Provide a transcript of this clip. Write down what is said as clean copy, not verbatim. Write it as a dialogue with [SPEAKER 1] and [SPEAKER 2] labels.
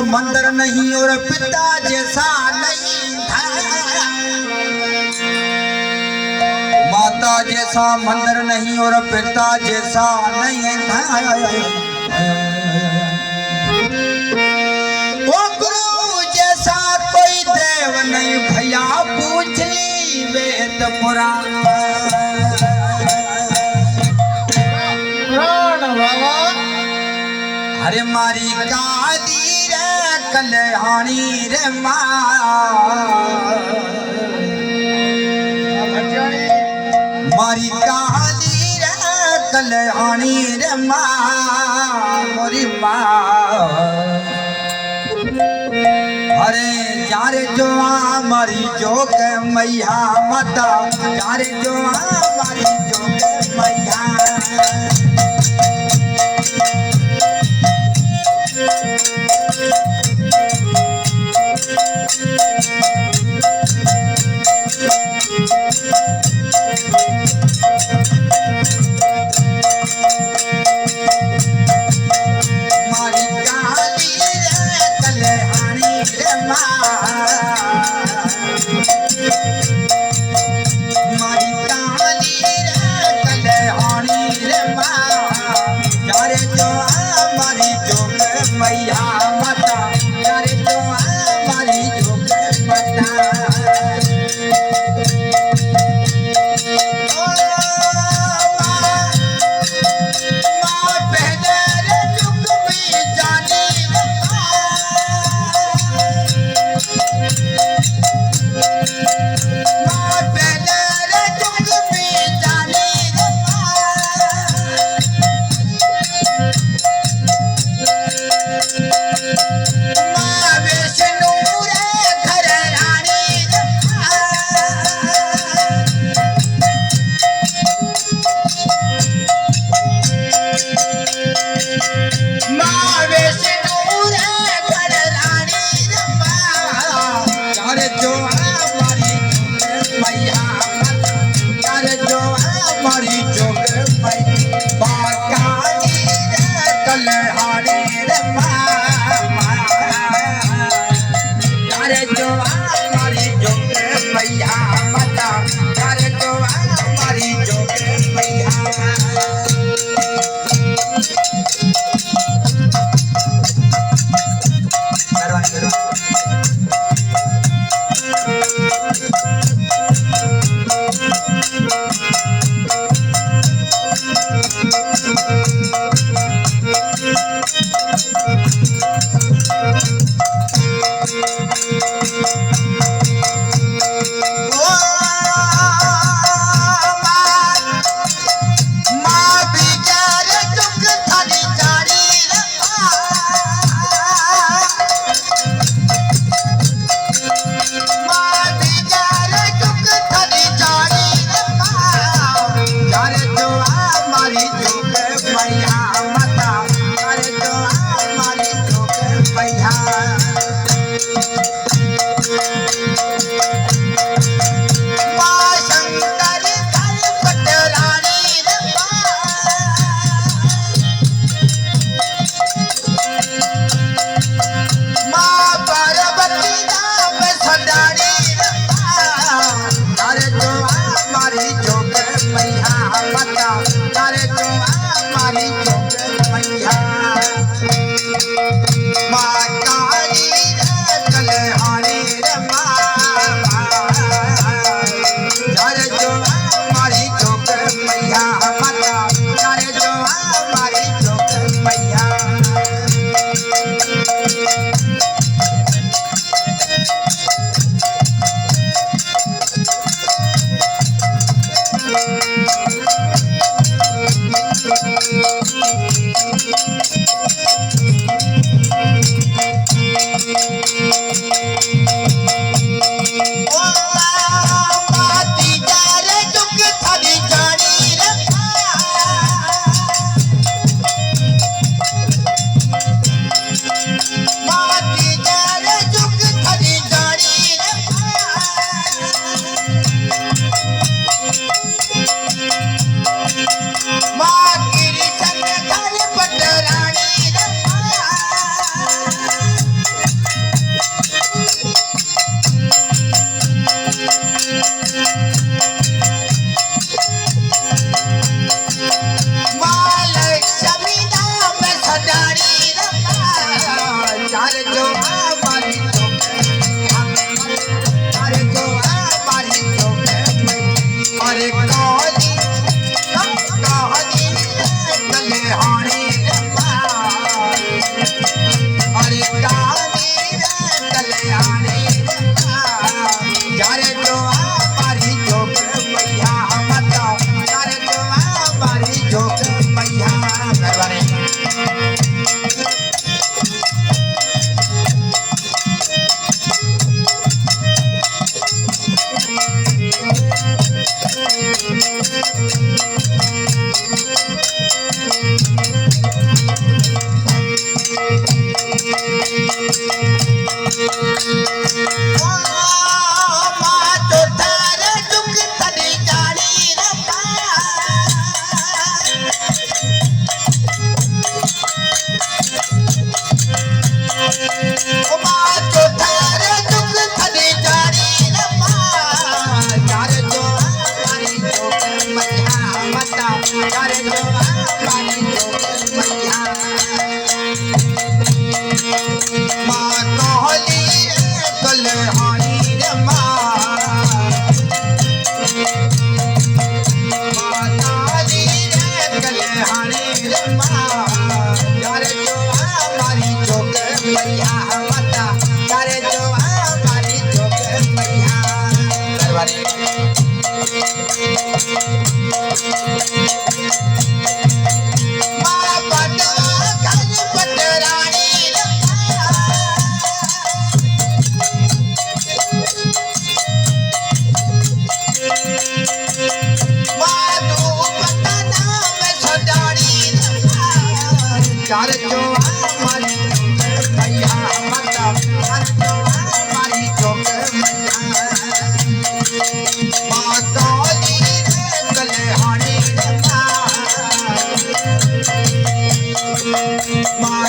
[SPEAKER 1] मंदिर नहीं और पिता जैसा नहीं था, माता जैसा मंदिर नहीं और पिता जैसा नहीं था। वो गुरु जैसा कोई देव नहीं भैया, पूछ ली वेद पुराण। अरे मारी गादी रे कल्याणी रे मारी गादी रे कल्याणी रे मोरी अरे जारे जो मारी जोग मैया माता, जारे जो मारी जोग मैया। चारे जो हमारी जोग मैया माँ कहली रे दुल्हनी रे माँ कहली रे दुल्हनी रे माँ चारे जो हमारी जोग मैया माता चारे जो हमारी जोग मैया दरबारी माँ बटवा घर पटरानी रे माँ धूप का नाम सजानी रे चार जो हमारी जोग मैया माता चार जो हमारी जोग मैया माँ कहली रे दुल्हनी रे माँ